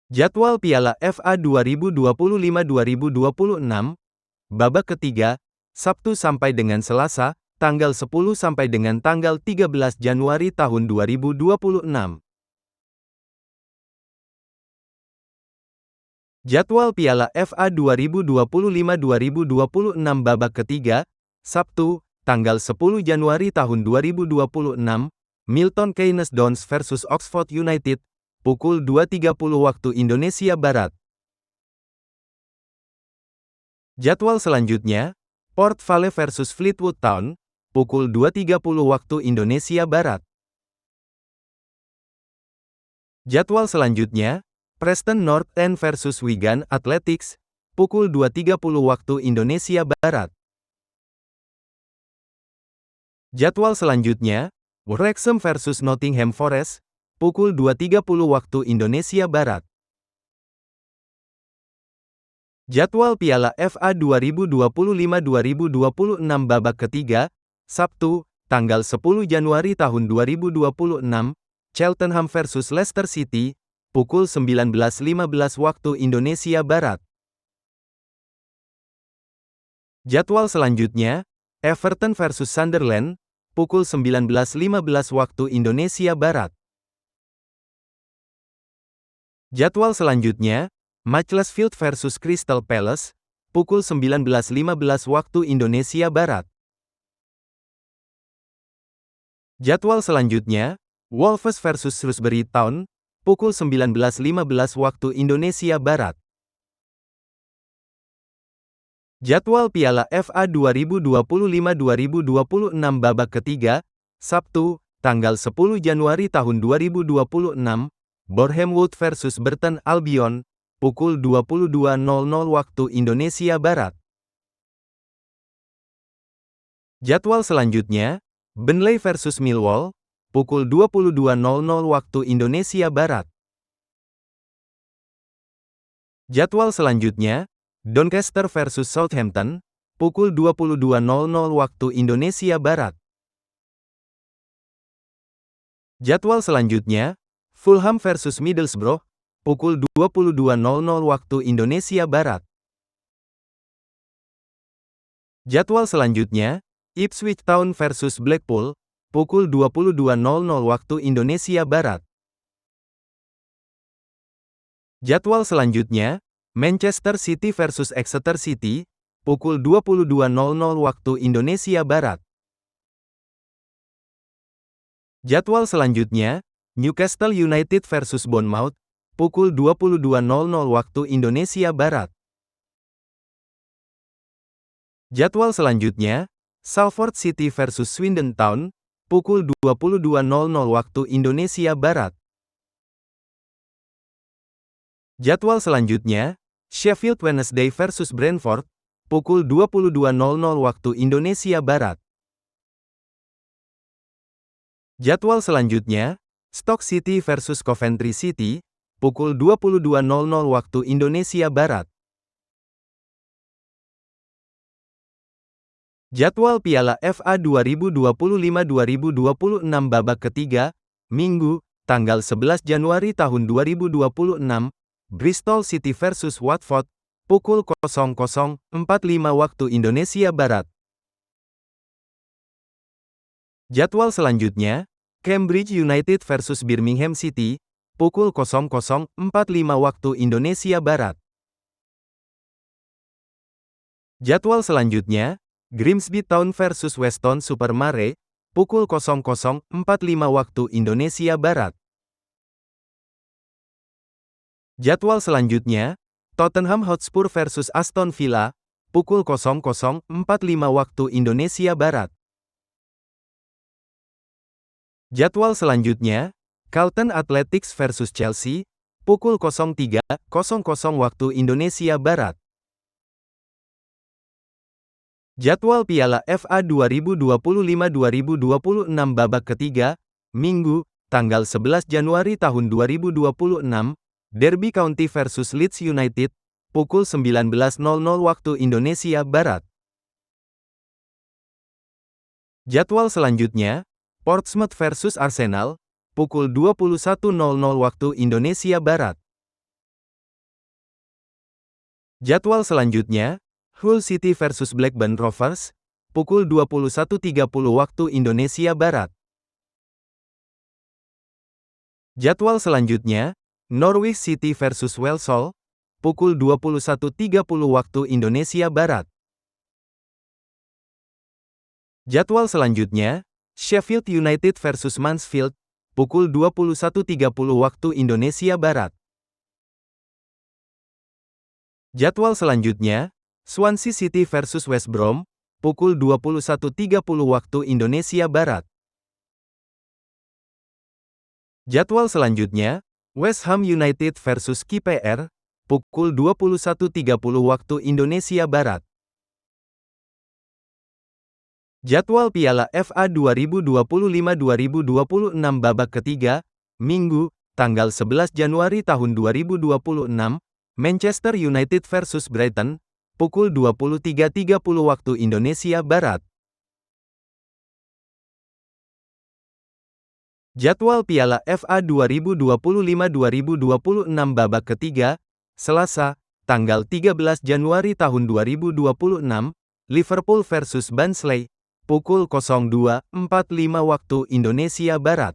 Jadwal Piala FA 2025-2026, babak ketiga, Sabtu sampai dengan Selasa, tanggal 10 sampai dengan tanggal 13 Januari tahun 2026. Jadwal Piala FA 2025-2026 babak ketiga, Sabtu, tanggal 10 Januari tahun 2026, Milton Keynes Dons versus Oxford United, pukul 2.30 waktu Indonesia Barat. Jadwal selanjutnya, Port Vale versus Fleetwood Town, pukul 2.30 waktu Indonesia Barat. Jadwal selanjutnya, Preston North End versus Wigan Athletics, pukul 2.30 waktu Indonesia Barat. Jadwal selanjutnya, Wrexham versus Nottingham Forest, pukul 2.30 waktu Indonesia Barat. Jadwal Piala FA 2025-2026 babak ketiga, Sabtu, tanggal 10 Januari tahun 2026, Cheltenham versus Leicester City, pukul 19.15 waktu Indonesia Barat. Jadwal selanjutnya, Everton versus Sunderland, pukul 19.15 waktu Indonesia Barat. Jadwal selanjutnya, Macclesfield versus Crystal Palace, pukul 19.15 waktu Indonesia Barat. Jadwal selanjutnya, Wolves versus Shrewsbury Town, pukul 19.15 waktu Indonesia Barat. Jadwal Piala FA 2025-2026 babak ketiga, Sabtu, tanggal 10 Januari tahun 2026, Bournemouth versus Burton Albion, pukul 22.00 waktu Indonesia Barat. Jadwal selanjutnya, Burnley versus Millwall, pukul 22.00 waktu Indonesia Barat. Jadwal selanjutnya, Doncaster versus Southampton, pukul 22.00 waktu Indonesia Barat. Jadwal selanjutnya, Fulham versus Middlesbrough, pukul 22.00 waktu Indonesia Barat. Jadwal selanjutnya, Ipswich Town versus Blackpool, pukul 22.00 waktu Indonesia Barat. Jadwal selanjutnya, Manchester City versus Exeter City, pukul 22.00 waktu Indonesia Barat. Jadwal selanjutnya, Newcastle United versus Bournemouth, pukul 22.00 waktu Indonesia Barat. Jadwal selanjutnya, Salford City versus Swindon Town, pukul 22.00 waktu Indonesia Barat. Jadwal selanjutnya, Sheffield Wednesday versus Brentford, pukul 22.00 waktu Indonesia Barat. Jadwal selanjutnya, Stoke City versus Coventry City, pukul 22.00 waktu Indonesia Barat. Jadwal Piala FA 2025-2026 babak ketiga, Minggu, tanggal 11 Januari tahun 2026, Bristol City versus Watford, pukul 00.45 waktu Indonesia Barat. Jadwal selanjutnya, Cambridge United versus Birmingham City, pukul 00.45 waktu Indonesia Barat. Jadwal selanjutnya, Grimsby Town versus Weston Supermare, pukul 00.45 waktu Indonesia Barat. Jadwal selanjutnya, Tottenham Hotspur versus Aston Villa, pukul 00.45 waktu Indonesia Barat. Jadwal selanjutnya, Carlton Athletics versus Chelsea, pukul 03.00 waktu Indonesia Barat. Jadwal Piala FA 2025-2026 babak ketiga, Minggu, tanggal 11 Januari tahun 2026, Derby County versus Leeds United, pukul 19.00 waktu Indonesia Barat. Jadwal selanjutnya, Portsmouth versus Arsenal, pukul 21.00 waktu Indonesia Barat. Jadwal selanjutnya, Hull City versus Blackburn Rovers, pukul 21.30 waktu Indonesia Barat. Jadwal selanjutnya, Norwich City versus Walsall, pukul 21.30 waktu Indonesia Barat. Jadwal selanjutnya, Sheffield United versus Mansfield, pukul 21.30 waktu Indonesia Barat. Jadwal selanjutnya, Swansea City versus West Brom, pukul 21.30 waktu Indonesia Barat. Jadwal selanjutnya, West Ham United versus KPR, pukul 21.30 waktu Indonesia Barat. Jadwal Piala FA 2025-2026 babak ketiga, Minggu, tanggal 11 Januari tahun 2026, Manchester United versus Brighton, pukul 23.30 waktu Indonesia Barat. Jadwal Piala FA 2025-2026 babak ketiga, Selasa, tanggal 13 Januari tahun 2026, Liverpool versus Barnsley, pukul 02.45 waktu Indonesia Barat.